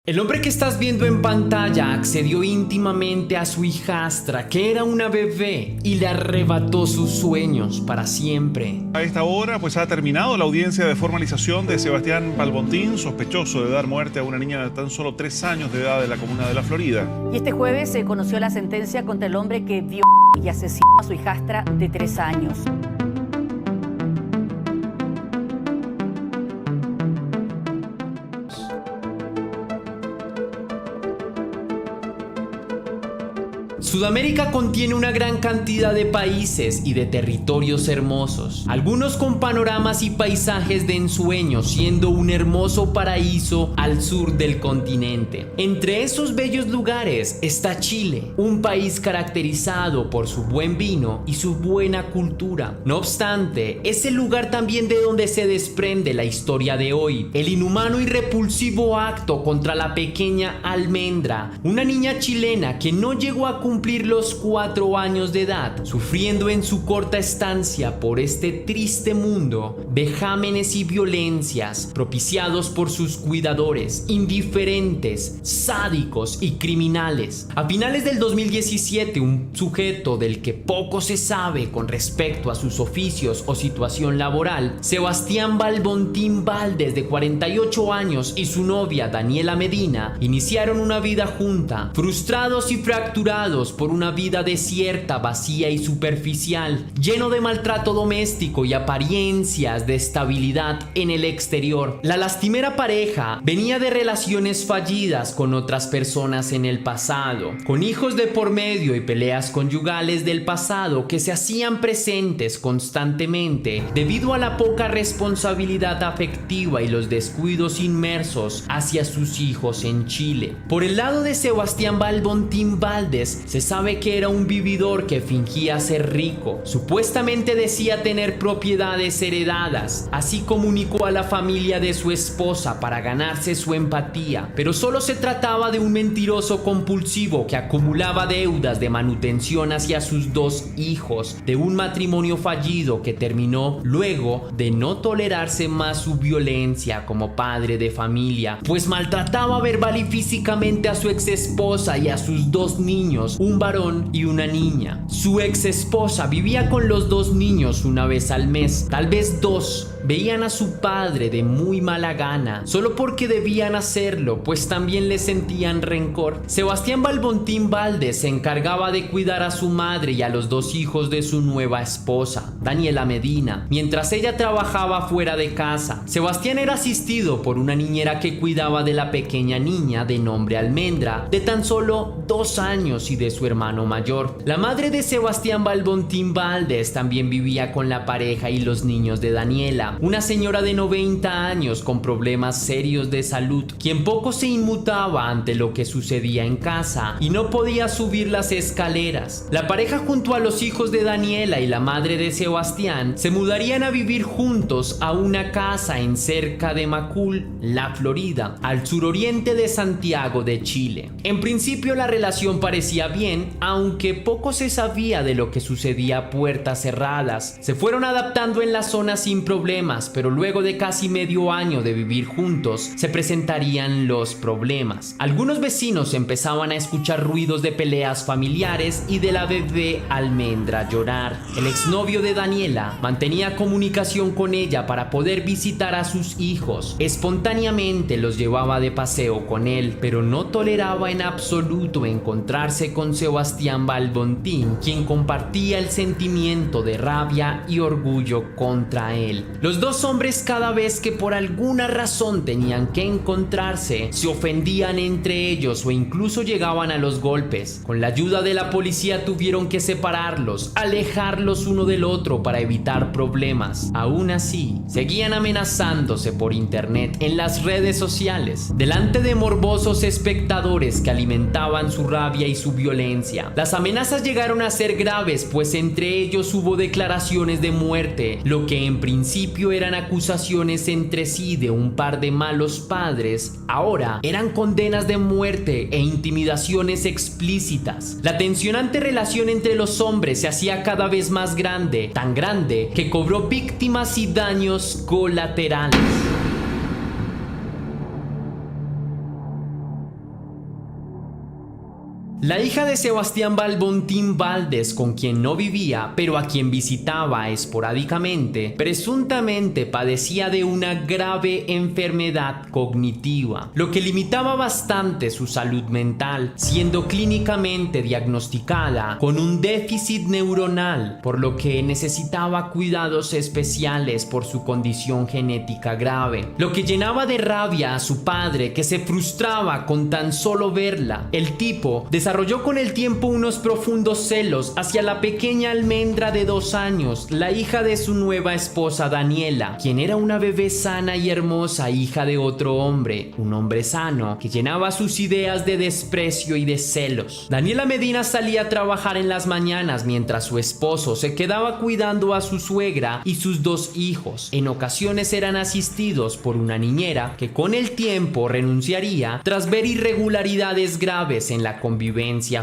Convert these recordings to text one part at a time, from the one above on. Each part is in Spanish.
El hombre que estás viendo en pantalla accedió íntimamente a su hijastra, que era una bebé, y le arrebató sus sueños para siempre. A esta hora ha terminado la audiencia de formalización de Sebastián Balbontín, sospechoso de dar muerte a una niña de tan solo 3 años de edad de la comuna de La Florida. Y este jueves se conoció la sentencia contra el hombre que violó y asesinó a su hijastra de 3 años. Sudamérica contiene una gran cantidad de países y de territorios hermosos, algunos con panoramas y paisajes de ensueño, siendo un hermoso paraíso al sur del continente. Entre esos bellos lugares está Chile, un país caracterizado por su buen vino y su buena cultura. No obstante, es el lugar también de donde se desprende la historia de hoy, el inhumano y repulsivo acto contra la pequeña Almendra, una niña chilena que no llegó a cumplir los 4 años de edad, sufriendo en su corta estancia por este triste mundo vejámenes y violencias propiciados por sus cuidadores, indiferentes, sádicos y criminales. A finales del 2017, un sujeto del que poco se sabe con respecto a sus oficios o situación laboral, Sebastián Balbontín Valdés, de 48 años, y su novia Daniela Medina iniciaron una vida junta, frustrados y fracturados por una vida desierta, vacía y superficial, lleno de maltrato doméstico y apariencias de estabilidad en el exterior. La lastimera pareja venía de relaciones fallidas con otras personas en el pasado, con hijos de por medio y peleas conyugales del pasado que se hacían presentes constantemente debido a la poca responsabilidad afectiva y los descuidos inmersos hacia sus hijos en Chile. Por el lado de Sebastián Balbontín Valdés, se sabe que era un vividor que fingía ser rico. Supuestamente decía tener propiedades heredadas. Así comunicó a la familia de su esposa para ganarse su empatía. Pero solo se trataba de un mentiroso compulsivo que acumulaba deudas de manutención hacia sus 2 hijos, de un matrimonio fallido que terminó luego de no tolerarse más su violencia como padre de familia, pues maltrataba verbal y físicamente a su ex esposa y a sus 2 niños, un varón y una niña. Su ex esposa vivía con los 2 niños una vez al mes, tal vez 2. Veían a su padre de muy mala gana, solo porque debían hacerlo, pues también le sentían rencor. Sebastián Balbontín Valdés se encargaba de cuidar a su madre y a los 2 hijos de su nueva esposa, Daniela Medina, mientras ella trabajaba fuera de casa. Sebastián era asistido por una niñera que cuidaba de la pequeña niña de nombre Almendra, de tan solo 2 años, y de su hermano mayor. La madre de Sebastián Balbontín Valdés también vivía con la pareja y los niños de Daniela, una señora de 90 años con problemas serios de salud, quien poco se inmutaba ante lo que sucedía en casa y no podía subir las escaleras. La pareja, junto a los hijos de Daniela y la madre de Sebastián, se mudarían a vivir juntos a una casa en cerca de Macul, La Florida, al suroriente de Santiago de Chile. En principio la relación parecía bien, aunque poco se sabía de lo que sucedía a puertas cerradas. Se fueron adaptando en la zona sin problemas, pero luego de casi medio año de vivir juntos, se presentarían los problemas. Algunos vecinos empezaban a escuchar ruidos de peleas familiares y de la bebé Almendra llorar. El exnovio de Daniela mantenía comunicación con ella para poder visitar a sus hijos. Espontáneamente los llevaba de paseo con él, pero no toleraba en absoluto encontrarse con Sebastián Balbontín, quien compartía el sentimiento de rabia y orgullo contra él. Los 2 hombres, cada vez que por alguna razón tenían que encontrarse, se ofendían entre ellos o incluso llegaban a los golpes. Con la ayuda de la policía tuvieron que separarlos, alejarlos uno del otro para evitar problemas. Aún así, seguían amenazándose por internet, en las redes sociales, delante de morbosos espectadores que alimentaban su rabia y su violencia. Las amenazas llegaron a ser graves, pues entre ellos hubo declaraciones de muerte, lo que en principio eran acusaciones entre sí de un par de malos padres, ahora eran condenas de muerte e intimidaciones explícitas. La tensionante relación entre los hombres se hacía cada vez más grande, tan grande que cobró víctimas y daños colaterales. La hija de Sebastián Balbontín Valdés, con quien no vivía, pero a quien visitaba esporádicamente, presuntamente padecía de una grave enfermedad cognitiva, lo que limitaba bastante su salud mental, siendo clínicamente diagnosticada con un déficit neuronal, por lo que necesitaba cuidados especiales por su condición genética grave, lo que llenaba de rabia a su padre, que se frustraba con tan solo verla. El tipo desarrolló con el tiempo unos profundos celos hacia la pequeña Almendra de 2 años, la hija de su nueva esposa Daniela, quien era una bebé sana y hermosa, hija de otro hombre, un hombre sano, que llenaba sus ideas de desprecio y de celos. Daniela Medina salía a trabajar en las mañanas mientras su esposo se quedaba cuidando a su suegra y sus 2 hijos. En ocasiones eran asistidos por una niñera que con el tiempo renunciaría tras ver irregularidades graves en la convivencia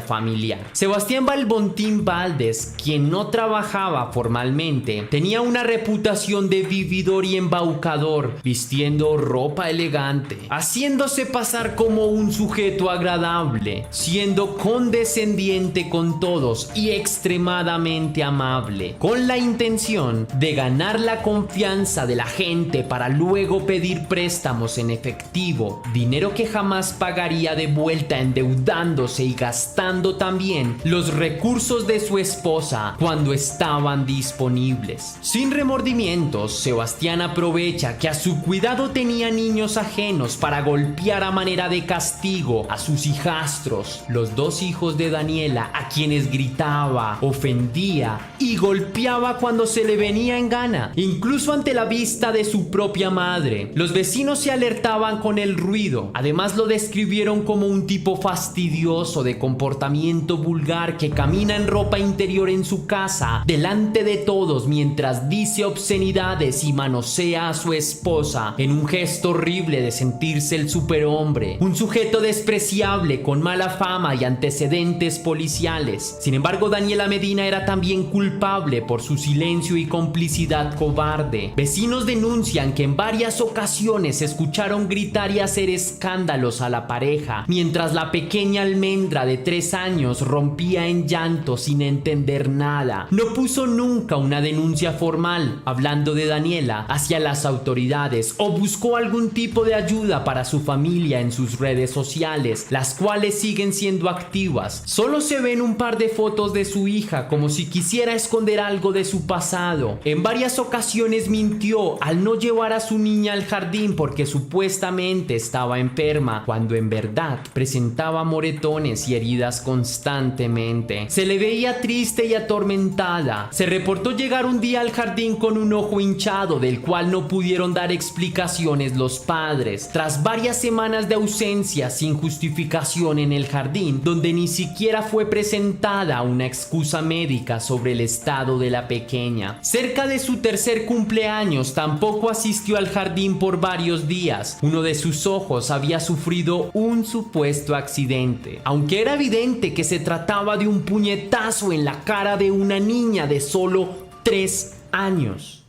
familiar. Sebastián Balbontín Valdés, quien no trabajaba formalmente, tenía una reputación de vividor y embaucador, vistiendo ropa elegante, haciéndose pasar como un sujeto agradable, siendo condescendiente con todos y extremadamente amable, con la intención de ganar la confianza de la gente para luego pedir préstamos en efectivo, dinero que jamás pagaría de vuelta, endeudándose y gastando también los recursos de su esposa cuando estaban disponibles. Sin remordimientos, Sebastián aprovecha que a su cuidado tenía niños ajenos para golpear a manera de castigo a sus hijastros, los 2 hijos de Daniela, a quienes gritaba, ofendía y golpeaba cuando se le venía en gana, incluso ante la vista de su propia madre. Los vecinos se alertaban con el ruido. Además, lo describieron como un tipo fastidioso de comportamiento vulgar que camina en ropa interior en su casa delante de todos mientras dice obscenidades y manosea a su esposa en un gesto horrible de sentirse el superhombre, un sujeto despreciable con mala fama y antecedentes policiales. Sin embargo, Daniela Medina era también culpable por su silencio y complicidad cobarde. Vecinos denuncian que en varias ocasiones escucharon gritar y hacer escándalos a la pareja mientras la pequeña Almendra de 3 años rompía en llanto sin entender nada. No puso nunca una denuncia formal, hablando de Daniela, hacia las autoridades o buscó algún tipo de ayuda para su familia en sus redes sociales, las cuales siguen siendo activas. Solo se ven un par de fotos de su hija como si quisiera esconder algo de su pasado. En varias ocasiones mintió al no llevar a su niña al jardín porque supuestamente estaba enferma, cuando en verdad presentaba moretones y heridas constantemente. Se le veía triste y atormentada. Se reportó llegar un día al jardín con un ojo hinchado del cual no pudieron dar explicaciones los padres. Tras varias semanas de ausencia sin justificación en el jardín, donde ni siquiera fue presentada una excusa médica sobre el estado de la pequeña. Cerca de su 3er cumpleaños tampoco asistió al jardín por varios días. Uno de sus ojos había sufrido un supuesto accidente, aunque era evidente que se trataba de un puñetazo en la cara de una niña de solo 3 años.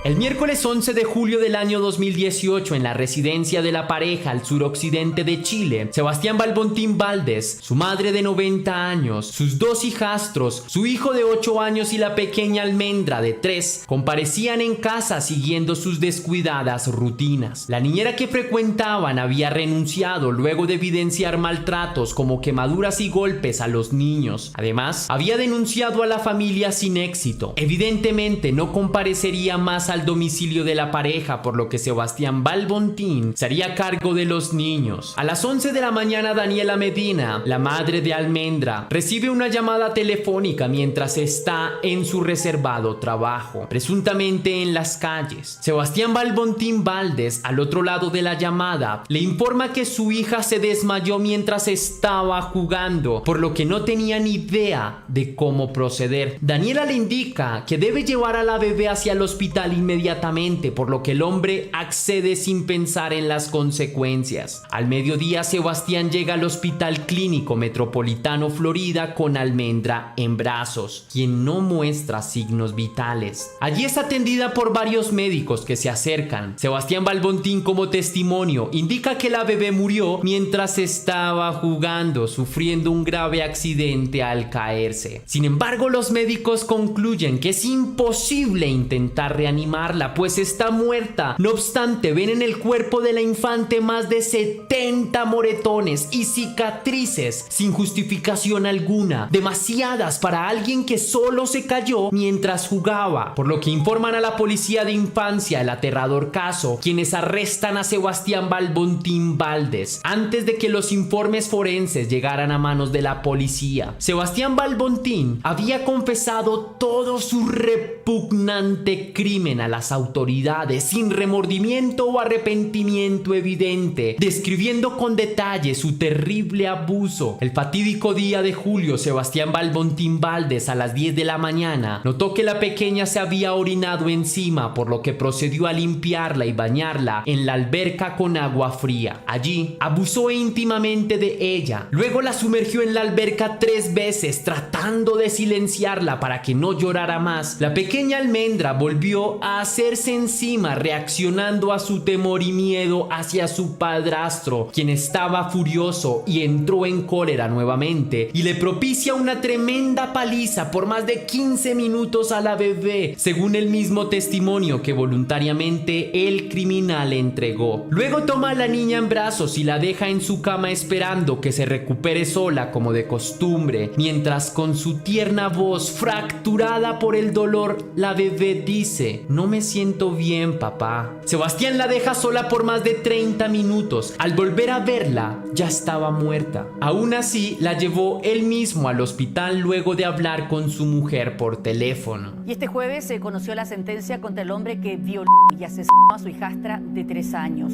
El miércoles 11 de julio del año 2018, en la residencia de la pareja al suroccidente de Chile, Sebastián Balbontín Valdés, su madre de 90 años, sus 2 hijastros, su hijo de 8 años y la pequeña Almendra de 3, comparecían en casa siguiendo sus descuidadas rutinas. La niñera que frecuentaban había renunciado luego de evidenciar maltratos como quemaduras y golpes a los niños. Además, había denunciado a la familia sin éxito. Evidentemente no comparecería más al domicilio de la pareja, por lo que Sebastián Balbontín se haría cargo de los niños. A las 11 de la mañana, Daniela Medina, la madre de Almendra, recibe una llamada telefónica mientras está en su reservado trabajo, presuntamente en las calles. Sebastián Balbontín Valdés, al otro lado de la llamada, le informa que su hija se desmayó mientras estaba jugando, por lo que no tenía ni idea de cómo proceder. Daniela le indica que debe llevar a la bebé hacia el hospital inmediatamente, por lo que el hombre accede sin pensar en las consecuencias. Al mediodía, Sebastián llega al Hospital Clínico Metropolitano Florida con Almendra en brazos, quien no muestra signos vitales. Allí es atendida por varios médicos que se acercan. Sebastián Balbontín, como testimonio, indica que la bebé murió mientras estaba jugando, sufriendo un grave accidente al caerse. Sin embargo, los médicos concluyen que es imposible intentar reanimarla, pues está muerta. No obstante, ven en el cuerpo de la infante más de 70 moretones y cicatrices sin justificación alguna, demasiadas para alguien que solo se cayó mientras jugaba, por lo que informan a la policía de infancia el aterrador caso, quienes arrestan a Sebastián Balbontín Valdés antes de que los informes forenses llegaran a manos de la policía. Sebastián Balbontín había confesado todo su repugnante crimen a las autoridades sin remordimiento o arrepentimiento evidente, describiendo con detalle su terrible abuso. El fatídico día de julio, Sebastián Balbontín Valdés, a las 10 de la mañana, notó que la pequeña se había orinado encima, por lo que procedió a limpiarla y bañarla en la alberca con agua fría. Allí abusó íntimamente de ella. Luego la sumergió en la alberca 3 veces, tratando de silenciarla para que no llorara más. La pequeña Almendra volvió a hacerse encima, reaccionando a su temor y miedo hacia su padrastro, quien estaba furioso y entró en cólera nuevamente y le propicia una tremenda paliza por más de 15 minutos a la bebé, según el mismo testimonio que voluntariamente el criminal entregó. Luego toma a la niña en brazos y la deja en su cama esperando que se recupere sola como de costumbre, mientras con su tierna voz fracturada por el dolor, la bebé dice: "No me siento bien, papá". Sebastián la deja sola por más de 30 minutos. Al volver a verla, ya estaba muerta. Aún así, la llevó él mismo al hospital luego de hablar con su mujer por teléfono. Y este jueves se conoció la sentencia contra el hombre que violó y asesinó a su hijastra de 3 años.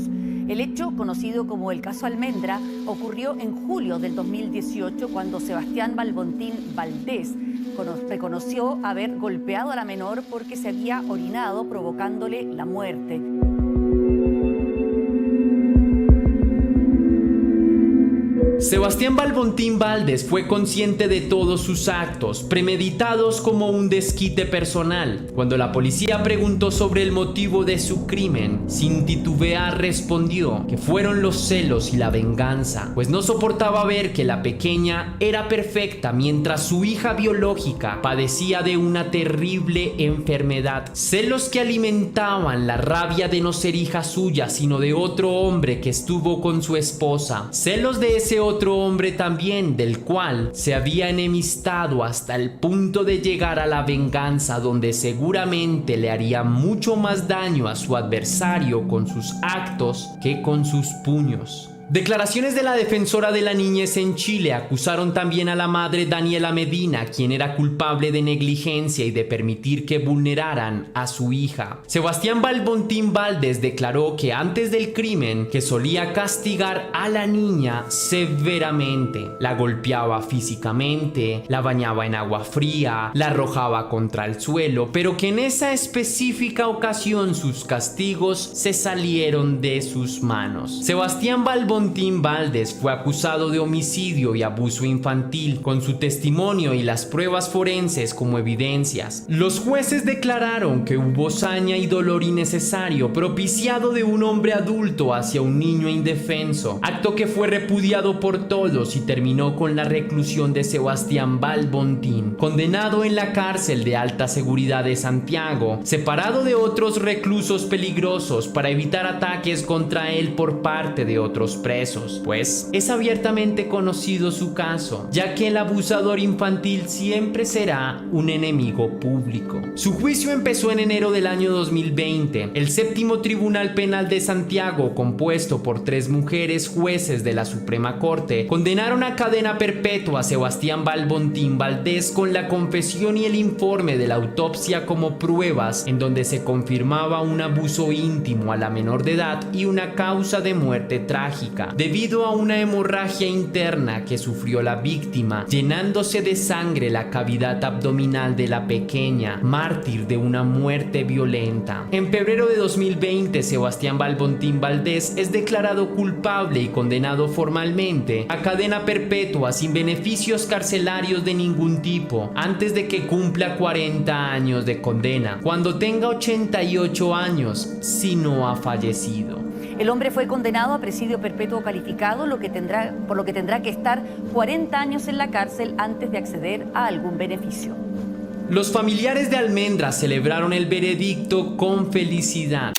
El hecho, conocido como el caso Almendra, ocurrió en julio del 2018 cuando Sebastián Balbontín Valdés reconoció haber golpeado a la menor porque se había orinado, provocándole la muerte. Sebastián Balbontín Valdés fue consciente de todos sus actos, premeditados como un desquite personal. Cuando la policía preguntó sobre el motivo de su crimen, sin titubear respondió que fueron los celos y la venganza, pues no soportaba ver que la pequeña era perfecta mientras su hija biológica padecía de una terrible enfermedad. Celos que alimentaban la rabia de no ser hija suya, sino de otro hombre que estuvo con su esposa. Celos de ese otro hombre también, del cual se había enemistado hasta el punto de llegar a la venganza, donde seguramente le haría mucho más daño a su adversario con sus actos que con sus puños. Declaraciones de la defensora de la niñez en Chile acusaron también a la madre Daniela Medina, quien era culpable de negligencia y de permitir que vulneraran a su hija. Sebastián Balbontín Valdés declaró que antes del crimen que solía castigar a la niña severamente. La golpeaba físicamente, la bañaba en agua fría, la arrojaba contra el suelo, pero que en esa específica ocasión sus castigos se salieron de sus manos. Sebastián Balbontín Valdés fue acusado de homicidio y abuso infantil, con su testimonio y las pruebas forenses como evidencias. Los jueces declararon que hubo saña y dolor innecesario propiciado de un hombre adulto hacia un niño indefenso, acto que fue repudiado por todos y terminó con la reclusión de Sebastián Balbontín, condenado en la cárcel de alta seguridad de Santiago, separado de otros reclusos peligrosos para evitar ataques contra él por parte de otros presos, pues es abiertamente conocido su caso, ya que el abusador infantil siempre será un enemigo público. Su juicio empezó en enero del año 2020. El séptimo Tribunal Penal de Santiago, compuesto por 3 mujeres jueces de la Suprema Corte, condenaron a cadena perpetua a Sebastián Balbontín Valdés con la confesión y el informe de la autopsia como pruebas, en donde se confirmaba un abuso íntimo a la menor de edad y una causa de muerte trágica. biológica debido a una hemorragia interna que sufrió la víctima, llenándose de sangre la cavidad abdominal de la pequeña, mártir de una muerte violenta. En febrero de 2020, Sebastián Balbontín Valdés es declarado culpable y condenado formalmente a cadena perpetua sin beneficios carcelarios de ningún tipo, antes de que cumpla 40 años de condena, cuando tenga 88 años, si no ha fallecido. El hombre fue condenado a presidio perpetuo calificado, por lo que tendrá que estar 40 años en la cárcel antes de acceder a algún beneficio. Los familiares de Almendra celebraron el veredicto con felicidad.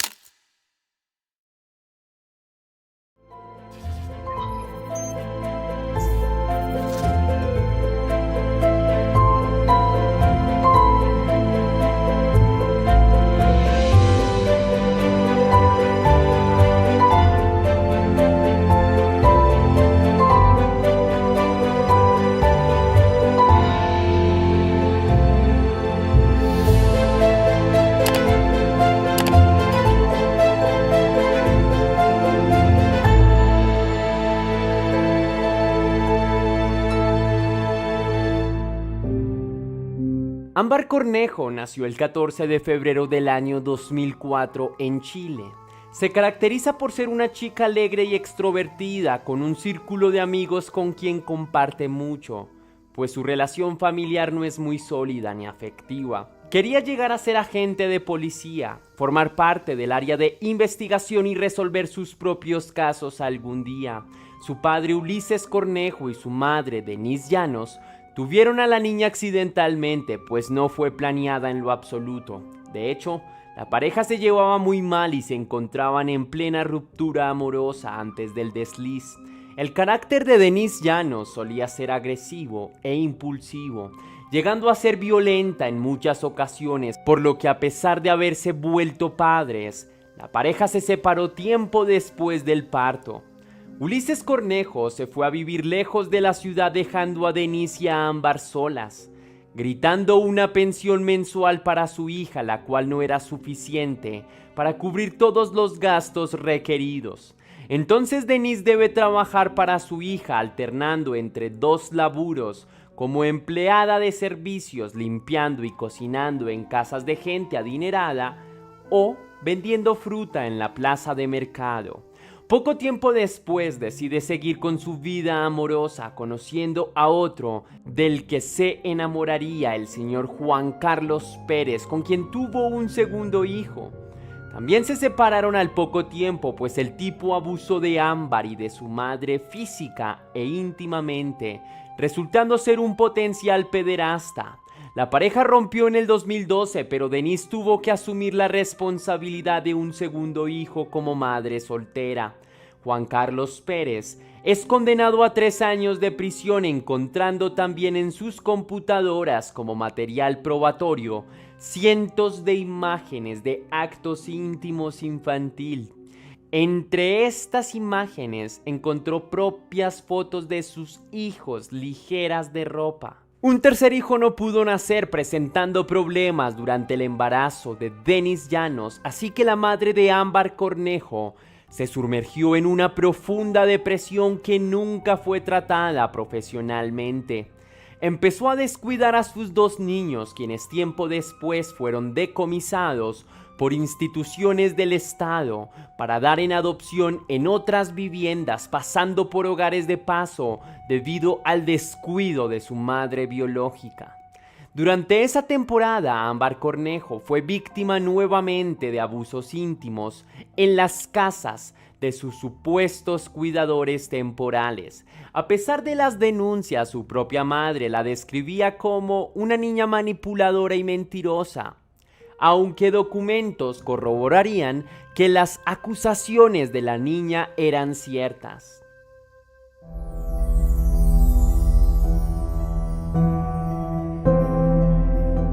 Ámbar Cornejo nació el 14 de febrero del año 2004 en Chile. Se caracteriza por ser una chica alegre y extrovertida, con un círculo de amigos con quien comparte mucho, pues su relación familiar no es muy sólida ni afectiva. Quería llegar a ser agente de policía, formar parte del área de investigación y resolver sus propios casos algún día. Su padre Ulises Cornejo y su madre Denise Llanos tuvieron a la niña accidentalmente, pues no fue planeada en lo absoluto. De hecho, la pareja se llevaba muy mal y se encontraban en plena ruptura amorosa antes del desliz. El carácter de Denise Llanos solía ser agresivo e impulsivo, llegando a ser violenta en muchas ocasiones, por lo que a pesar de haberse vuelto padres, la pareja se separó tiempo después del parto. Ulises Cornejo se fue a vivir lejos de la ciudad, dejando a Denise y a Ámbar solas, gritando una pensión mensual para su hija, la cual no era suficiente para cubrir todos los gastos requeridos. Entonces Denise debe trabajar para su hija, alternando entre dos laburos como empleada de servicios, limpiando y cocinando en casas de gente adinerada o vendiendo fruta en la plaza de mercado. Poco tiempo después decide seguir con su vida amorosa, conociendo a otro del que se enamoraría, el señor Juan Carlos Pérez, con quien tuvo un segundo hijo. También se separaron al poco tiempo, pues el tipo abusó de Ámbar y de su madre física e íntimamente, resultando ser un potencial pederasta. La pareja rompió en el 2012, pero Denise tuvo que asumir la responsabilidad de un segundo hijo como madre soltera. Juan Carlos Pérez es condenado a 3 años de prisión, encontrando también en sus computadoras como material probatorio cientos de imágenes de actos íntimos infantil. Entre estas imágenes encontró propias fotos de sus hijos ligeras de ropa. Un tercer hijo no pudo nacer, presentando problemas durante el embarazo de Denise Llanos, así que la madre de Ámbar Cornejo se sumergió en una profunda depresión que nunca fue tratada profesionalmente. Empezó a descuidar a sus 2 niños, quienes tiempo después fueron decomisados por instituciones del Estado para dar en adopción en otras viviendas, pasando por hogares de paso debido al descuido de su madre biológica. Durante esa temporada, Ámbar Cornejo fue víctima nuevamente de abusos íntimos en las casas de sus supuestos cuidadores temporales. A pesar de las denuncias, su propia madre la describía como una niña manipuladora y mentirosa, aunque documentos corroborarían que las acusaciones de la niña eran ciertas.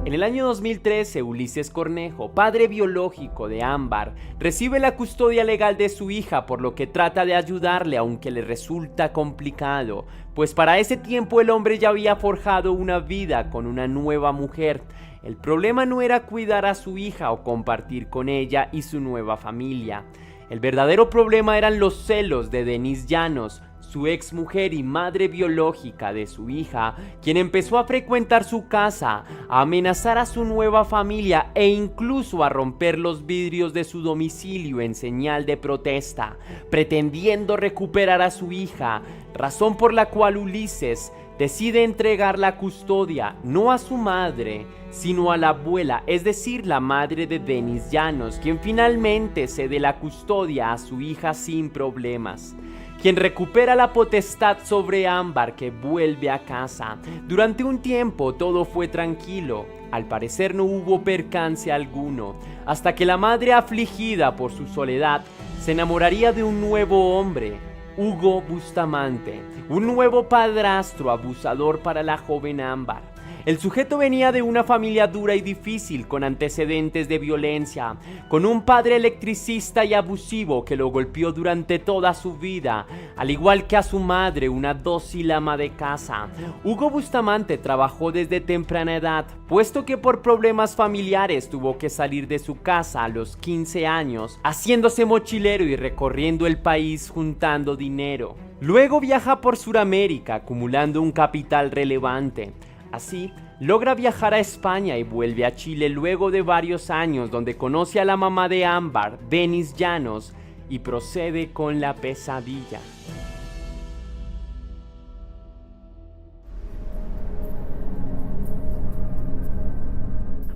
En el año 2013, Ulises Cornejo, padre biológico de Ámbar, recibe la custodia legal de su hija, por lo que trata de ayudarle, aunque le resulta complicado, pues para ese tiempo el hombre ya había forjado una vida con una nueva mujer. El problema no era cuidar a su hija o compartir con ella y su nueva familia. El verdadero problema eran los celos de Denise Llanos, su ex mujer y madre biológica de su hija, quien empezó a frecuentar su casa, a amenazar a su nueva familia e incluso a romper los vidrios de su domicilio en señal de protesta, pretendiendo recuperar a su hija, razón por la cual Ulises decide entregar la custodia no a su madre, sino a la abuela, es decir, la madre de Denise Llanos, quien finalmente cede la custodia a su hija sin problemas, quien recupera la potestad sobre Ámbar, que vuelve a casa. Durante un tiempo todo fue tranquilo, al parecer no hubo percance alguno, hasta que la madre, afligida por su soledad, se enamoraría de un nuevo hombre, Hugo Bustamante, un nuevo padrastro abusador para la joven Ámbar. El sujeto venía de una familia dura y difícil, con antecedentes de violencia, con un padre electricista y abusivo que lo golpeó durante toda su vida, al igual que a su madre, una dócil ama de casa. Hugo Bustamante trabajó desde temprana edad, puesto que por problemas familiares tuvo que salir de su casa a los 15 años, haciéndose mochilero y recorriendo el país juntando dinero. Luego viaja por Sudamérica, acumulando un capital relevante. Así, logra viajar a España y vuelve a Chile luego de varios años, donde conoce a la mamá de Ámbar, Denise Llanos, y procede con la pesadilla.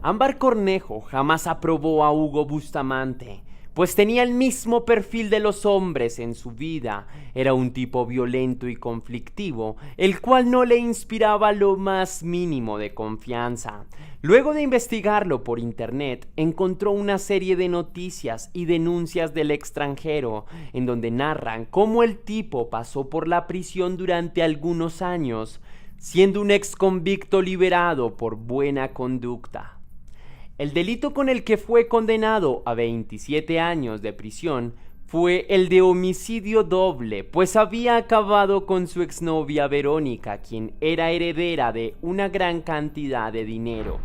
Ámbar Cornejo jamás aprobó a Hugo Bustamante, pues tenía el mismo perfil de los hombres en su vida. Era un tipo violento y conflictivo, el cual no le inspiraba lo más mínimo de confianza. Luego de investigarlo por internet, encontró una serie de noticias y denuncias del extranjero, en donde narran cómo el tipo pasó por la prisión durante algunos años, siendo un ex convicto liberado por buena conducta. El delito con el que fue condenado a 27 años de prisión fue el de homicidio doble, pues había acabado con su exnovia Verónica, quien era heredera de una gran cantidad de dinero.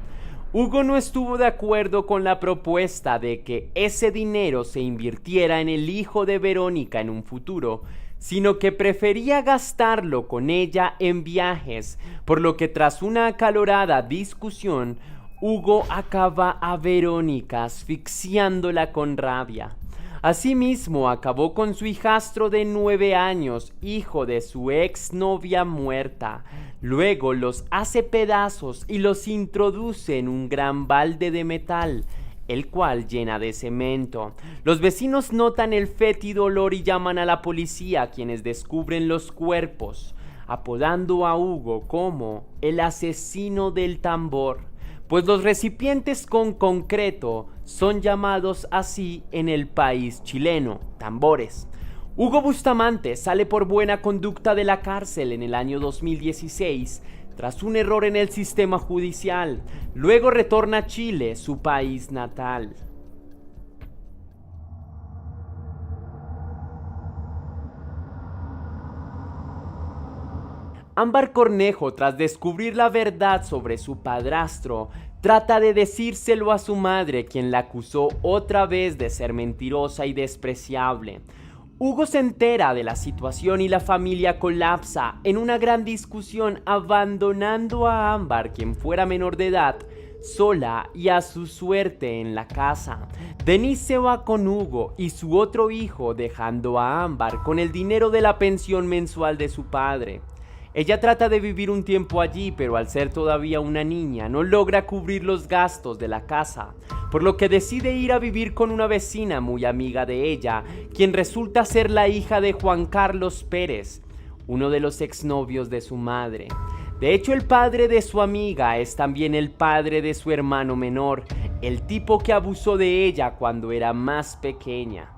Hugo no estuvo de acuerdo con la propuesta de que ese dinero se invirtiera en el hijo de Verónica en un futuro, sino que prefería gastarlo con ella en viajes, por lo que tras una acalorada discusión, Hugo acaba a Verónica asfixiándola con rabia. Asimismo, acabó con su hijastro de 9 años, hijo de su exnovia muerta. Luego los hace pedazos y los introduce en un gran balde de metal, el cual llena de cemento. Los vecinos notan el fétido olor y llaman a la policía, quienes descubren los cuerpos, apodando a Hugo como el asesino del tambor, pues los recipientes con concreto son llamados así en el país chileno, tambores. Hugo Bustamante sale por buena conducta de la cárcel en el año 2016 tras un error en el sistema judicial. Luego retorna a Chile, su país natal. Ámbar Cornejo, tras descubrir la verdad sobre su padrastro, trata de decírselo a su madre, quien la acusó otra vez de ser mentirosa y despreciable. Hugo se entera de la situación y la familia colapsa en una gran discusión, abandonando a Ámbar, quien fuera menor de edad, sola y a su suerte en la casa. Denise se va con Hugo y su otro hijo, dejando a Ámbar con el dinero de la pensión mensual de su padre. Ella trata de vivir un tiempo allí, pero al ser todavía una niña no logra cubrir los gastos de la casa, por lo que decide ir a vivir con una vecina muy amiga de ella, quien resulta ser la hija de Juan Carlos Pérez, uno de los exnovios de su madre. De hecho, el padre de su amiga es también el padre de su hermano menor, el tipo que abusó de ella cuando era más pequeña.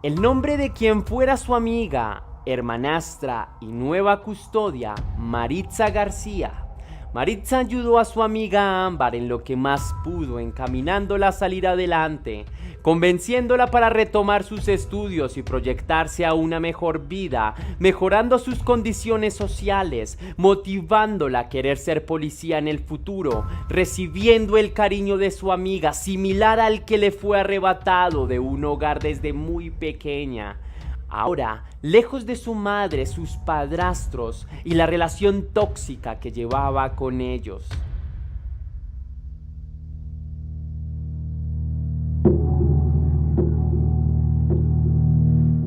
El nombre de quien fuera su amiga, hermanastra y nueva custodia, Maritza García. Maritza ayudó a su amiga Ámbar en lo que más pudo, encaminándola a salir adelante, convenciéndola para retomar sus estudios y proyectarse a una mejor vida, mejorando sus condiciones sociales, motivándola a querer ser policía en el futuro, recibiendo el cariño de su amiga, similar al que le fue arrebatado de un hogar desde muy pequeña. Ahora, lejos de su madre, sus padrastros y la relación tóxica que llevaba con ellos.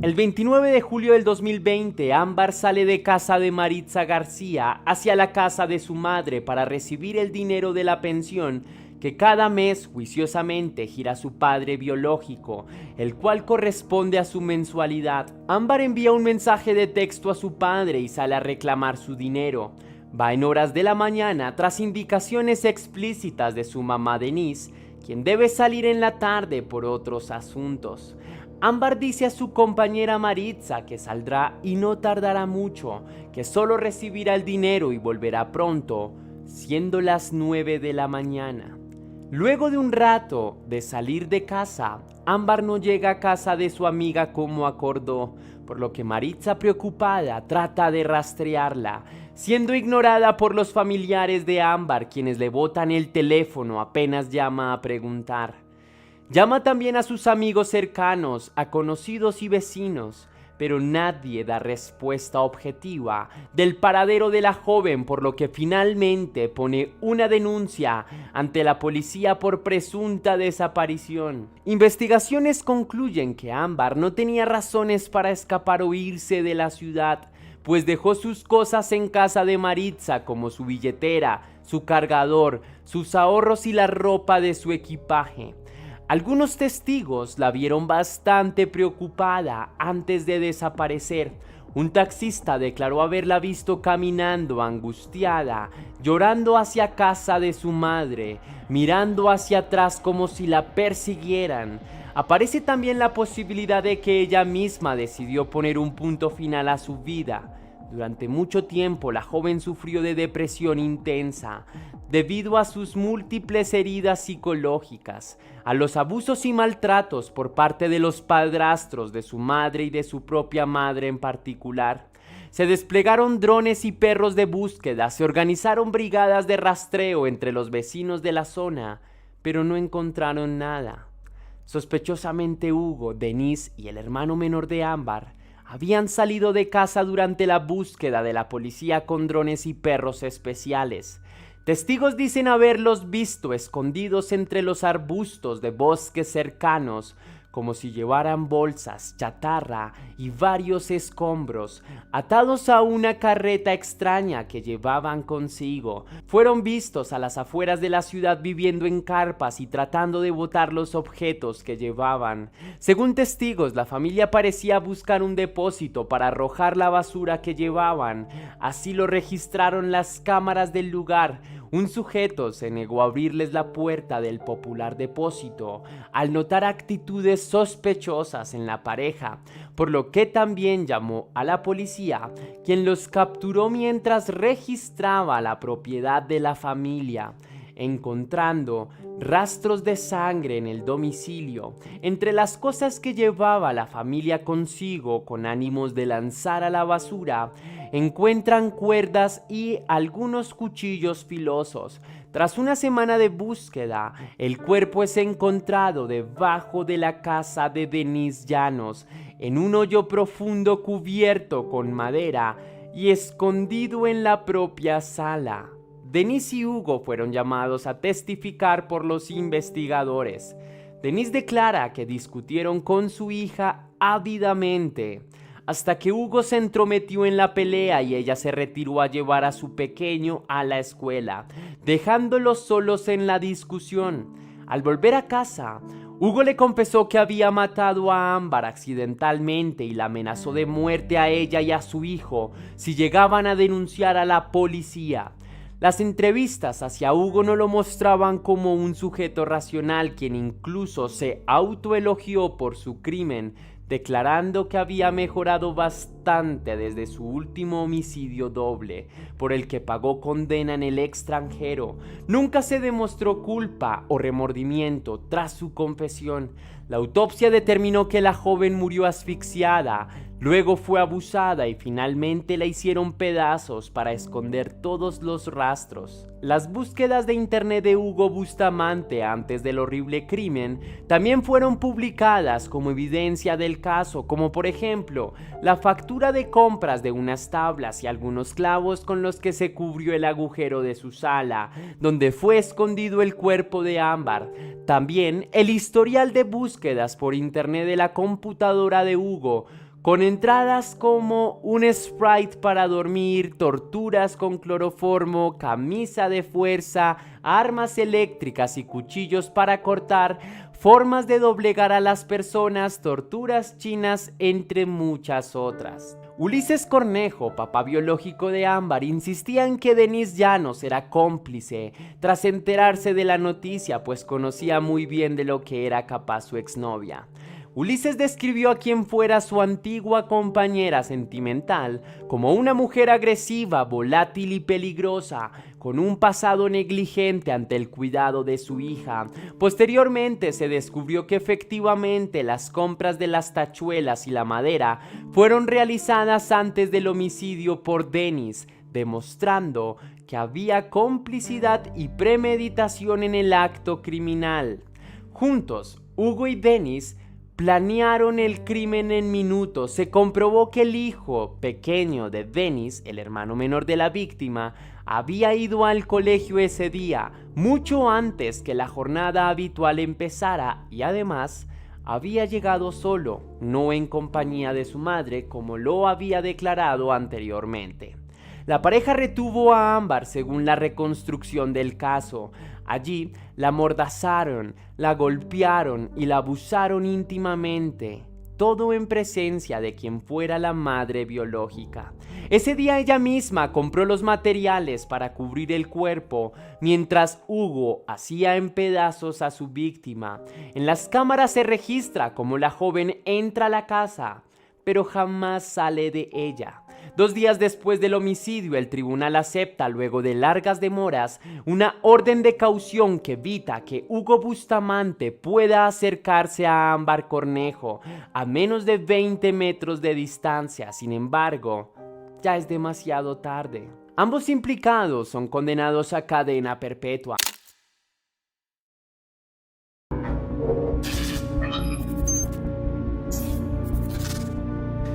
El 29 de julio del 2020, Ámbar sale de casa de Maritza García hacia la casa de su madre para recibir el dinero de la pensión que cada mes juiciosamente gira su padre biológico, el cual corresponde a su mensualidad. Ámbar envía un mensaje de texto a su padre y sale a reclamar su dinero. Va en horas de la mañana tras indicaciones explícitas de su mamá Denise, quien debe salir en la tarde por otros asuntos. Ámbar dice a su compañera Maritza que saldrá y no tardará mucho, que solo recibirá el dinero y volverá pronto, siendo las 9 de la mañana. Luego de un rato de salir de casa, Ámbar no llega a casa de su amiga como acordó, por lo que Maritza, preocupada, trata de rastrearla, siendo ignorada por los familiares de Ámbar, quienes le botan el teléfono apenas llama a preguntar. Llama también a sus amigos cercanos, a conocidos y vecinos, pero nadie da respuesta objetiva del paradero de la joven, por lo que finalmente pone una denuncia ante la policía por presunta desaparición. Investigaciones concluyen que Ámbar no tenía razones para escapar o irse de la ciudad, pues dejó sus cosas en casa de Maritza, como su billetera, su cargador, sus ahorros y la ropa de su equipaje. Algunos testigos la vieron bastante preocupada antes de desaparecer. Un taxista declaró haberla visto caminando angustiada, llorando hacia casa de su madre, mirando hacia atrás como si la persiguieran. Aparece también la posibilidad de que ella misma decidió poner un punto final a su vida. Durante mucho tiempo la joven sufrió de depresión intensa debido a sus múltiples heridas psicológicas, a los abusos y maltratos por parte de los padrastros de su madre y de su propia madre en particular. Se desplegaron drones y perros de búsqueda, se organizaron brigadas de rastreo entre los vecinos de la zona, pero no encontraron nada. Sospechosamente Hugo, Denise y el hermano menor de Ámbar habían salido de casa durante la búsqueda de la policía con drones y perros especiales. Testigos dicen haberlos visto escondidos entre los arbustos de bosques cercanos, como si llevaran bolsas, chatarra y varios escombros, atados a una carreta extraña que llevaban consigo. Fueron vistos a las afueras de la ciudad viviendo en carpas y tratando de botar los objetos que llevaban. Según testigos, la familia parecía buscar un depósito para arrojar la basura que llevaban. Así lo registraron las cámaras del lugar. Un sujeto se negó a abrirles la puerta del popular depósito al notar actitudes sospechosas en la pareja, por lo que también llamó a la policía, quien los capturó mientras registraba la propiedad de la familia, encontrando rastros de sangre en el domicilio. Entre las cosas que llevaba la familia consigo con ánimos de lanzar a la basura, encuentran cuerdas y algunos cuchillos filosos. Tras una semana de búsqueda, el cuerpo es encontrado debajo de la casa de Denise Llanos, en un hoyo profundo cubierto con madera y escondido en la propia sala. Denise y Hugo fueron llamados a testificar por los investigadores. Denise declara que discutieron con su hija ávidamente, hasta que Hugo se entrometió en la pelea y ella se retiró a llevar a su pequeño a la escuela, dejándolos solos en la discusión. Al volver a casa, Hugo le confesó que había matado a Ámbar accidentalmente y la amenazó de muerte a ella y a su hijo si llegaban a denunciar a la policía. Las entrevistas hacia Hugo no lo mostraban como un sujeto racional, quien incluso se autoelogió por su crimen, declarando que había mejorado bastante importante desde su último homicidio doble, por el que pagó condena en el extranjero. Nunca se demostró culpa o remordimiento tras su confesión. La autopsia determinó que la joven murió asfixiada, luego fue abusada y finalmente la hicieron pedazos para esconder todos los rastros. Las búsquedas de internet de Hugo Bustamante antes del horrible crimen también fueron publicadas como evidencia del caso, como por ejemplo la factura de compras de unas tablas y algunos clavos con los que se cubrió el agujero de su sala, donde fue escondido el cuerpo de Ámbar. También el historial de búsquedas por internet de la computadora de Hugo, con entradas como un Sprite para dormir, torturas con cloroformo, camisa de fuerza, armas eléctricas y cuchillos para cortar, formas de doblegar a las personas, torturas chinas, entre muchas otras. Ulises Cornejo, papá biológico de Ámbar, insistía en que Denise Llanos era cómplice tras enterarse de la noticia, pues conocía muy bien de lo que era capaz su exnovia. Ulises describió a quien fuera su antigua compañera sentimental como una mujer agresiva, volátil y peligrosa, con un pasado negligente ante el cuidado de su hija. Posteriormente se descubrió que efectivamente las compras de las tachuelas y la madera fueron realizadas antes del homicidio por Denise, demostrando que había complicidad y premeditación en el acto criminal. Juntos, Hugo y Denise planearon el crimen en minutos. Se comprobó que el hijo pequeño de Denise, el hermano menor de la víctima, había ido al colegio ese día, mucho antes que la jornada habitual empezara, y además había llegado solo, no en compañía de su madre, como lo había declarado anteriormente. La pareja retuvo a Ámbar según la reconstrucción del caso. Allí la amordazaron, la golpearon y la abusaron íntimamente, todo en presencia de quien fuera la madre biológica. Ese día ella misma compró los materiales para cubrir el cuerpo, mientras Hugo hacía en pedazos a su víctima. En las cámaras se registra cómo la joven entra a la casa, pero jamás sale de ella. 2 días después del homicidio, el tribunal acepta, luego de largas demoras, una orden de caución que evita que Hugo Bustamante pueda acercarse a Ámbar Cornejo a menos de 20 metros de distancia. Sin embargo, ya es demasiado tarde. Ambos implicados son condenados a cadena perpetua.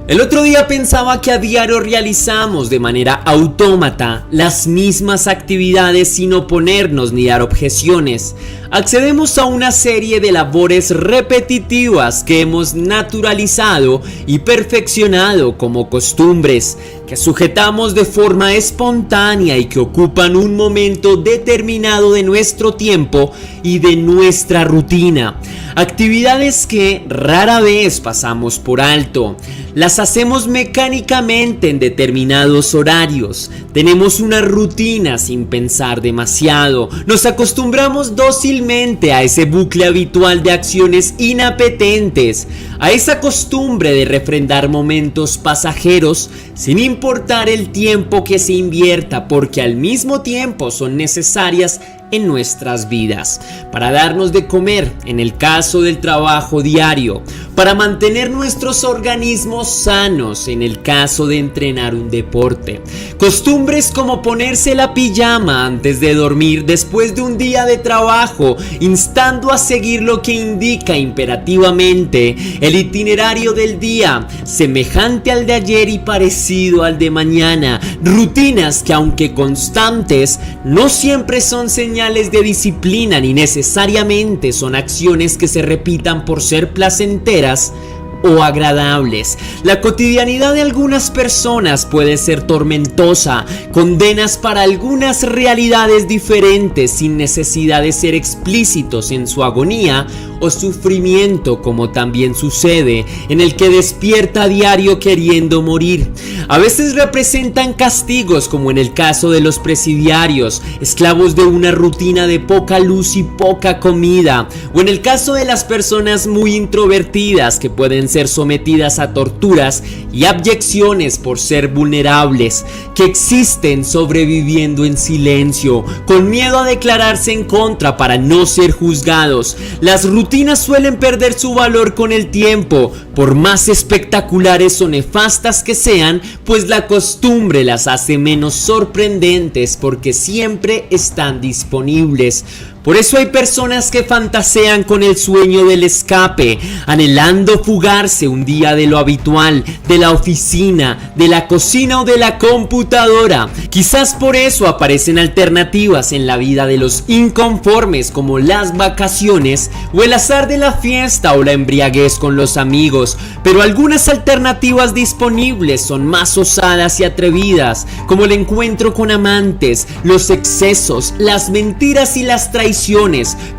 El otro día pensaba que a diario realizamos de manera autómata las mismas actividades sin oponernos ni dar objeciones. Accedemos a una serie de labores repetitivas que hemos naturalizado y perfeccionado como costumbres, que sujetamos de forma espontánea y que ocupan un momento determinado de nuestro tiempo y de nuestra rutina. Actividades que rara vez pasamos por alto. Las hacemos mecánicamente en determinados horarios. Tenemos una rutina sin pensar demasiado. Nos acostumbramos dócilmente a ese bucle habitual de acciones inapetentes, a esa costumbre de refrendar momentos pasajeros sin importar el tiempo que se invierta, porque al mismo tiempo son necesarias en nuestras vidas, para darnos de comer en el caso del trabajo diario, para mantener nuestros organismos sanos en el caso de entrenar un deporte. Costumbres como ponerse la pijama antes de dormir después de un día de trabajo, instando a seguir lo que indica imperativamente el itinerario del día, semejante al de ayer y parecido al de mañana. Rutinas que, aunque constantes, no siempre son señales de disciplina ni necesariamente son acciones que se repitan por ser placenteras o agradables. La cotidianidad de algunas personas puede ser tormentosa, condenas para algunas realidades diferentes sin necesidad de ser explícitos en su agonía o sufrimiento, como también sucede en el que despierta a diario queriendo morir. A veces representan castigos, como en el caso de los presidiarios, esclavos de una rutina de poca luz y poca comida, o en el caso de las personas muy introvertidas que pueden ser sometidas a torturas y abyecciones por ser vulnerables, que existen sobreviviendo en silencio, con miedo a declararse en contra para no ser juzgados. Las rutinas suelen perder su valor con el tiempo, por más espectaculares o nefastas que sean, pues la costumbre las hace menos sorprendentes porque siempre están disponibles. Por eso hay personas que fantasean con el sueño del escape, anhelando fugarse un día de lo habitual, de la oficina, de la cocina o de la computadora. Quizás por eso aparecen alternativas en la vida de los inconformes, como las vacaciones o el azar de la fiesta o la embriaguez con los amigos. Pero algunas alternativas disponibles son más osadas y atrevidas, como el encuentro con amantes, los excesos, las mentiras y las traiciones,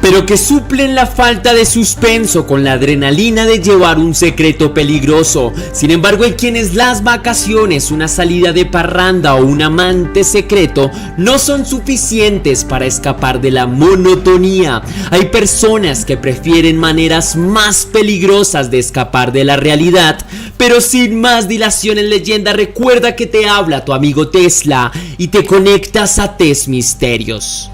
pero que suplen la falta de suspenso con la adrenalina de llevar un secreto peligroso. Sin embargo, hay quienes las vacaciones, una salida de parranda o un amante secreto no son suficientes para escapar de la monotonía. Hay personas que prefieren maneras más peligrosas de escapar de la realidad. Pero sin más dilación en leyenda, recuerda que te habla tu amigo Tesla y te conectas a Test Misterios.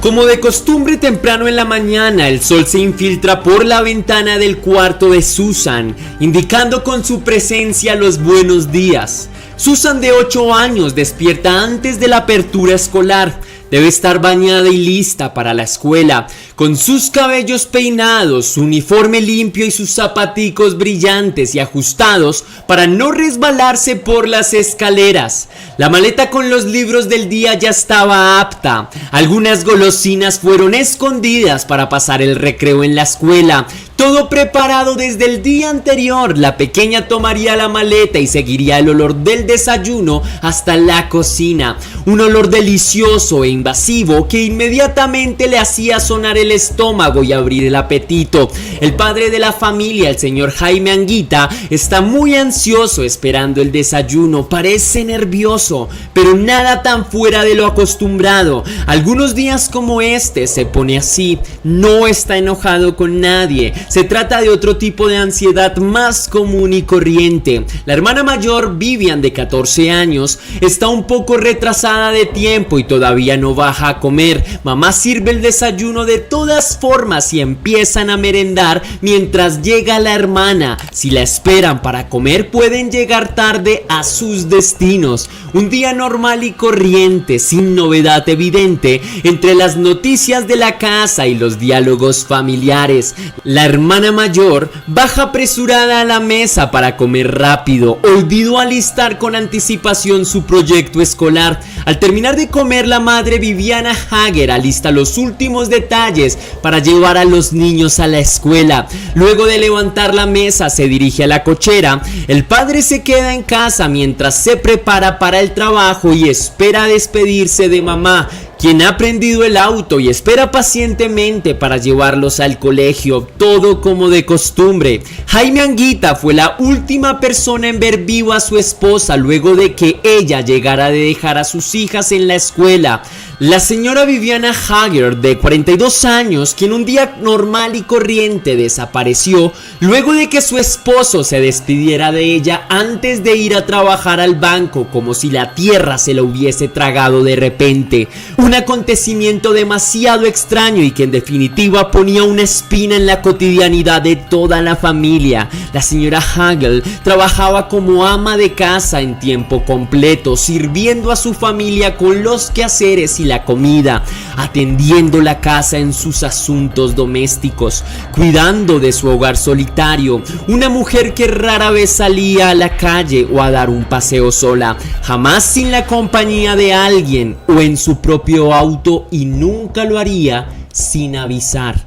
Como de costumbre, temprano en la mañana, el sol se infiltra por la ventana del cuarto de Susan, indicando con su presencia los buenos días. Susan, de 8 años, despierta antes de la apertura escolar. Debe estar bañada y lista para la escuela, con sus cabellos peinados, su uniforme limpio y sus zapaticos brillantes y ajustados para no resbalarse por las escaleras. La maleta con los libros del día ya estaba apta. Algunas golosinas fueron escondidas para pasar el recreo en la escuela. Todo preparado desde el día anterior. La pequeña tomaría la maleta y seguiría el olor del desayuno hasta la cocina. Un olor delicioso e invasivo que inmediatamente le hacía sonar el estómago y abrir el apetito. El padre de la familia, el señor Jaime Anguita, está muy ansioso esperando el desayuno. Parece nervioso, pero nada tan fuera de lo acostumbrado. Algunos días como este se pone así. No está enojado con nadie. Se trata de otro tipo de ansiedad más común y corriente. La hermana mayor, Vivian, de 14 años, está un poco retrasada de tiempo y todavía no baja a comer. Mamá sirve el desayuno de todas formas y empiezan a merendar mientras llega la hermana. Si la esperan para comer, pueden llegar tarde a sus destinos. Un día normal y corriente, sin novedad evidente, entre las noticias de la casa y los diálogos familiares. La hermana mayor baja apresurada a la mesa para comer rápido. Olvidó alistar con anticipación su proyecto escolar. Al terminar de comer, la madre, Viviana Hager, alista los últimos detalles para llevar a los niños a la escuela. Luego de levantar la mesa, se dirige a la cochera. El padre se queda en casa mientras se prepara para el trabajo y espera despedirse de mamá, quien ha prendido el auto y espera pacientemente para llevarlos al colegio, todo como de costumbre. Jaime Anguita fue la última persona en ver viva a su esposa luego de que ella llegara de dejar a sus hijas en la escuela. La señora Viviana Hager, de 42 años, quien un día normal y corriente desapareció luego de que su esposo se despidiera de ella antes de ir a trabajar al banco, como si la tierra se la hubiese tragado de repente. Un acontecimiento demasiado extraño y que en definitiva ponía una espina en la cotidianidad de toda la familia. La señora Hagel trabajaba como ama de casa en tiempo completo, sirviendo a su familia con los quehaceres y la comida, atendiendo la casa en sus asuntos domésticos, cuidando de su hogar solitario, una mujer que rara vez salía a la calle o a dar un paseo sola, jamás sin la compañía de alguien o en su propio auto, y nunca lo haría sin avisar.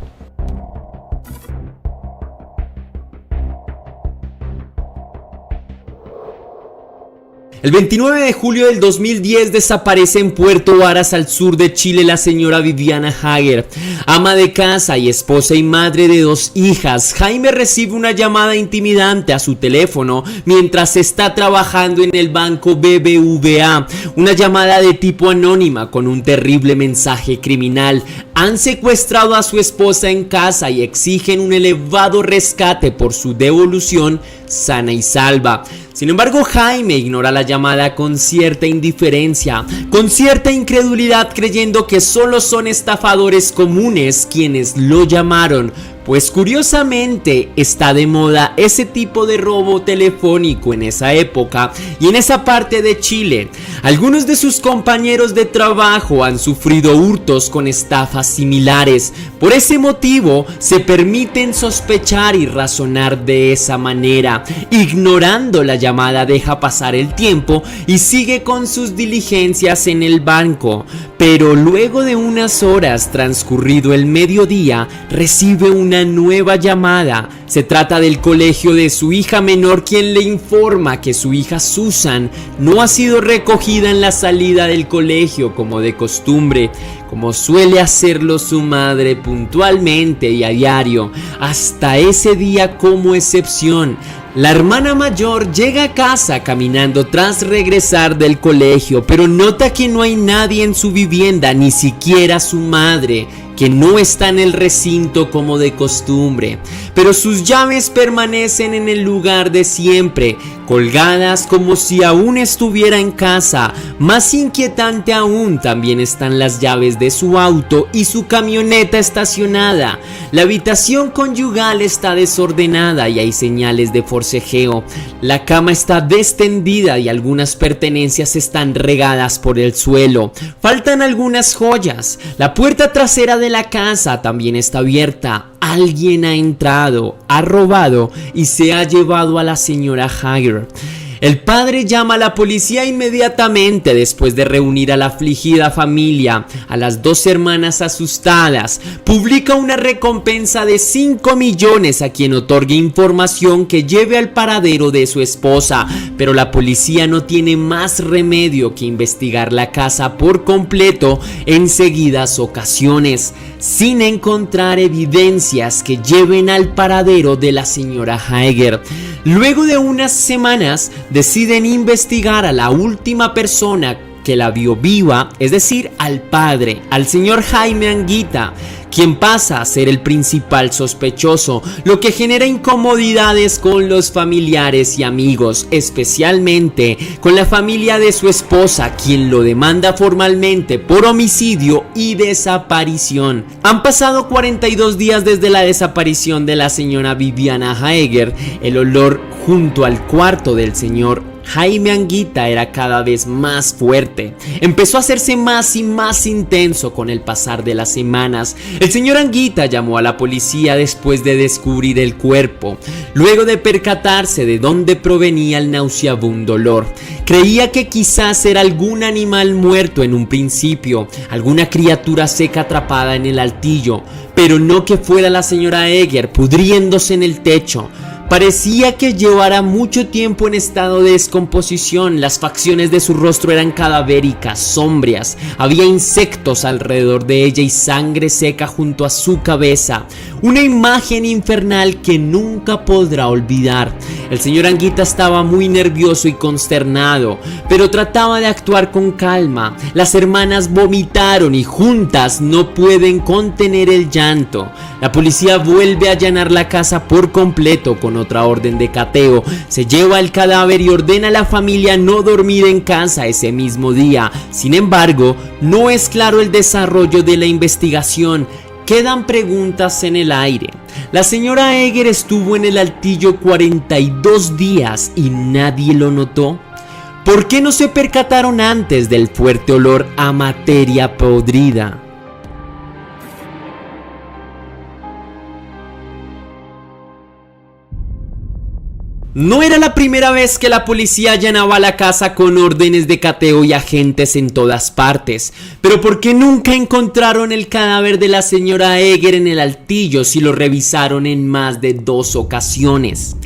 El 29 de julio del 2010 desaparece en Puerto Varas, al sur de Chile, la señora Viviana Hager, ama de casa y esposa y madre de 2 hijas. Jaime recibe una llamada intimidante a su teléfono mientras está trabajando en el banco BBVA, una llamada de tipo anónima con un terrible mensaje criminal. Han secuestrado a su esposa en casa y exigen un elevado rescate por su devolución sana y salva. Sin embargo, Jaime ignora la llamada con cierta indiferencia, con cierta incredulidad, creyendo que solo son estafadores comunes quienes lo llamaron, pues curiosamente está de moda ese tipo de robo telefónico en esa época y en esa parte de Chile. Algunos de sus compañeros de trabajo han sufrido hurtos con estafas similares. Por ese motivo se permiten sospechar y razonar de esa manera. Ignorando la llamada, deja pasar el tiempo y sigue con sus diligencias en el banco. Pero luego de unas horas, transcurrido el mediodía, recibe una nueva llamada. Se trata del colegio de su hija menor, quien le informa que su hija Susan no ha sido recogida en la salida del colegio como de costumbre, como suele hacerlo su madre puntualmente y a diario, hasta ese día como excepción. La hermana mayor llega a casa caminando tras regresar del colegio, pero nota que no hay nadie en su vivienda, ni siquiera su madre, que no está en el recinto como de costumbre, pero sus llaves permanecen en el lugar de siempre, colgadas como si aún estuviera en casa. Más inquietante aún, también están las llaves de su auto y su camioneta estacionada. La habitación conyugal está desordenada y hay señales de forcejeo. La cama está destendida y algunas pertenencias están regadas por el suelo. Faltan algunas joyas. La puerta trasera de la casa también está abierta. Alguien ha entrado, ha robado y se ha llevado a la señora Hager. El padre llama a la policía inmediatamente después de reunir a la afligida familia. A las 2 hermanas asustadas, publica una recompensa de 5 millones a quien otorgue información que lleve al paradero de su esposa, pero la policía no tiene más remedio que investigar la casa por completo en seguidas ocasiones, sin encontrar evidencias que lleven al paradero de la señora Hager. Luego de unas semanas, deciden investigar a la última persona que la vio viva, es decir, al padre, al señor Jaime Anguita, quien pasa a ser el principal sospechoso, lo que genera incomodidades con los familiares y amigos, especialmente con la familia de su esposa, quien lo demanda formalmente por homicidio y desaparición. Han pasado 42 días desde la desaparición de la señora Viviana Hager. El olor junto al cuarto del señor Jaime Anguita era cada vez más fuerte. Empezó a hacerse más y más intenso con el pasar de las semanas. El señor Anguita llamó a la policía después de descubrir el cuerpo, luego de percatarse de dónde provenía el nauseabundo olor. Creía que quizás era algún animal muerto en un principio, alguna criatura seca atrapada en el altillo, pero no que fuera la señora Hager pudriéndose en el techo. Parecía que llevara mucho tiempo en estado de descomposición. Las facciones de su rostro eran cadavéricas, sombrías. Había insectos alrededor de ella y sangre seca junto a su cabeza. Una imagen infernal que nunca podrá olvidar. El señor Anguita estaba muy nervioso y consternado, pero trataba de actuar con calma. Las hermanas vomitaron y juntas no pueden contener el llanto. La policía vuelve a allanar la casa por completo con otra orden de cateo. Se lleva el cadáver y ordena a la familia no dormir en casa ese mismo día. Sin embargo, no es claro el desarrollo de la investigación. Quedan preguntas en el aire. La señora Hager estuvo en el altillo 42 días y nadie lo notó. ¿Por qué no se percataron antes del fuerte olor a materia podrida? No era la primera vez que la policía allanaba la casa con órdenes de cateo y agentes en todas partes. Pero ¿por qué nunca encontraron el cadáver de la señora Eger en el altillo si lo revisaron en más de 2 ocasiones?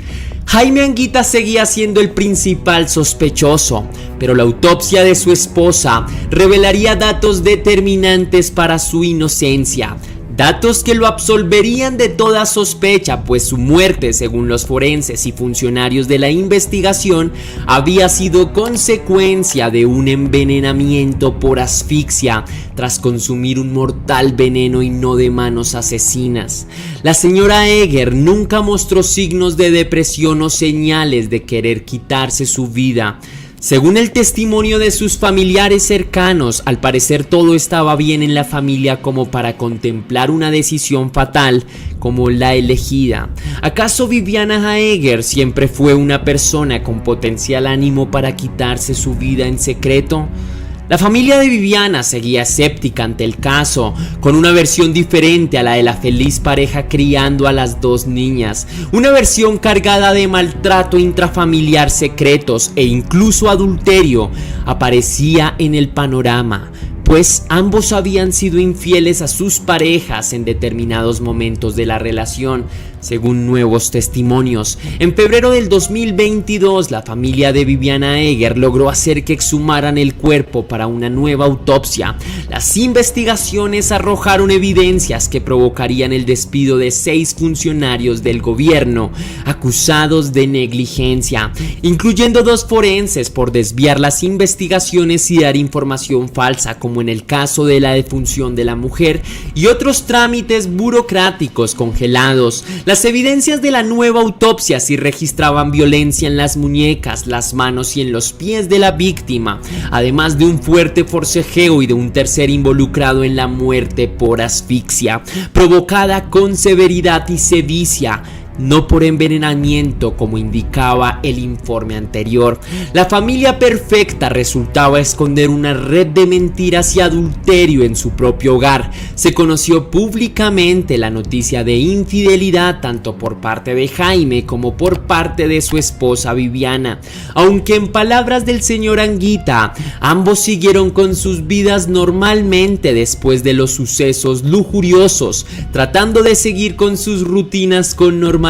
Jaime Anguita seguía siendo el principal sospechoso, pero la autopsia de su esposa revelaría datos determinantes para su inocencia. Datos que lo absolverían de toda sospecha, pues su muerte, según los forenses y funcionarios de la investigación, había sido consecuencia de un envenenamiento por asfixia tras consumir un mortal veneno y no de manos asesinas. La señora Eger nunca mostró signos de depresión o señales de querer quitarse su vida. Según el testimonio de sus familiares cercanos, al parecer todo estaba bien en la familia como para contemplar una decisión fatal como la elegida. ¿Acaso Viviana Eger siempre fue una persona con potencial ánimo para quitarse su vida en secreto? La familia de Viviana seguía escéptica ante el caso, con una versión diferente a la de la feliz pareja criando a las 2 niñas, una versión cargada de maltrato intrafamiliar, secretos e incluso adulterio aparecía en el panorama, pues ambos habían sido infieles a sus parejas en determinados momentos de la relación, según nuevos testimonios. En febrero del 2022, la familia de Viviana Eger logró hacer que exhumaran el cuerpo para una nueva autopsia. Las investigaciones arrojaron evidencias que provocarían el despido de 6 funcionarios del gobierno, acusados de negligencia, incluyendo 2 forenses por desviar las investigaciones y dar información falsa, como en el caso de la defunción de la mujer, y otros trámites burocráticos congelados. Las evidencias de la nueva autopsia sí registraban violencia en las muñecas, las manos y en los pies de la víctima, además de un fuerte forcejeo y de un tercer involucrado en la muerte por asfixia, provocada con severidad y sevicia, no por envenenamiento como indicaba el informe anterior. La familia perfecta resultaba esconder una red de mentiras y adulterio en su propio hogar. Se conoció públicamente la noticia de infidelidad tanto por parte de Jaime como por parte de su esposa Viviana, aunque en palabras del señor Anguita, ambos siguieron con sus vidas normalmente después de los sucesos lujuriosos, tratando de seguir con sus rutinas con normalidad,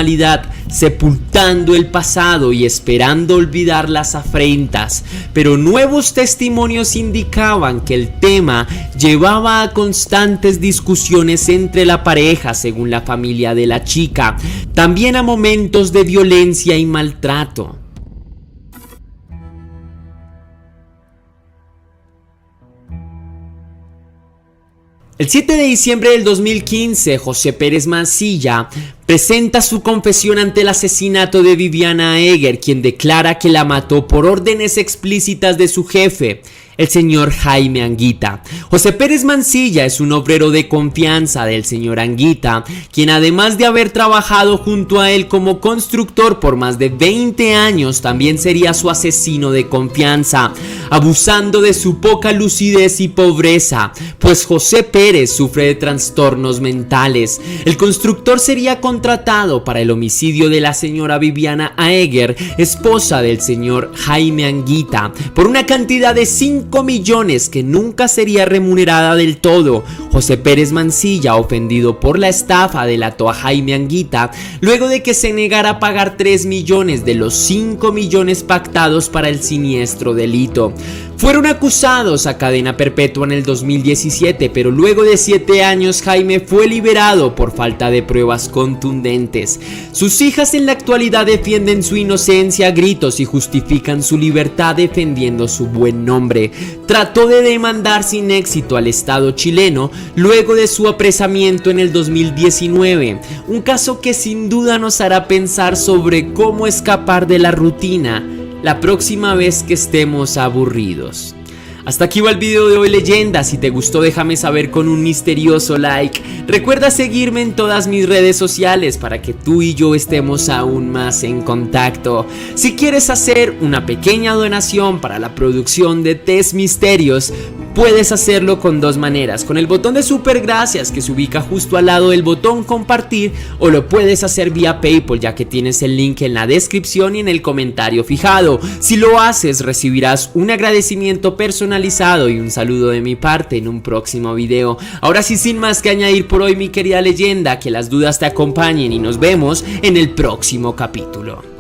sepultando el pasado y esperando olvidar las afrentas. Pero nuevos testimonios indicaban que el tema llevaba a constantes discusiones entre la pareja, según la familia de la chica, también a momentos de violencia y maltrato. El 7 de diciembre del 2015, José Pérez Mancilla presenta su confesión ante el asesinato de Viviana Eger, quien declara que la mató por órdenes explícitas de su jefe, el señor Jaime Anguita. José Pérez Mancilla es un obrero de confianza del señor Anguita, quien además de haber trabajado junto a él como constructor por más de 20 años, también sería su asesino de confianza, abusando de su poca lucidez y pobreza, pues José Pérez sufre de trastornos mentales. El constructor sería contratado para el homicidio de la señora Viviana Eger, esposa del señor Jaime Anguita, por una cantidad de 5 millones que nunca sería remunerada del todo. José Pérez Mancilla, ofendido por la estafa, delató a Jaime Anguita luego de que se negara a pagar 3 millones de los 5 millones pactados para el siniestro delito. Fueron acusados a cadena perpetua en el 2017, pero luego de 7 años Jaime fue liberado por falta de pruebas contundentes. Sus hijas en la actualidad defienden su inocencia a gritos y justifican su libertad defendiendo su buen nombre. Trató de demandar sin éxito al Estado chileno luego de su apresamiento en el 2019, un caso que sin duda nos hará pensar sobre cómo escapar de la rutina la próxima vez que estemos aburridos. Hasta aquí va el video de hoy, leyenda. Si te gustó, déjame saber con un misterioso like. Recuerda seguirme en todas mis redes sociales para que tú y yo estemos aún más en contacto. Si quieres hacer una pequeña donación para la producción de Test Misterios, puedes hacerlo con dos maneras: con el botón de super gracias que se ubica justo al lado del botón compartir, o lo puedes hacer vía PayPal, ya que tienes el link en la descripción y en el comentario fijado. Si lo haces, recibirás un agradecimiento personalizado y un saludo de mi parte en un próximo video. Ahora sí, sin más que añadir por hoy, mi querida leyenda, que las dudas te acompañen y nos vemos en el próximo capítulo.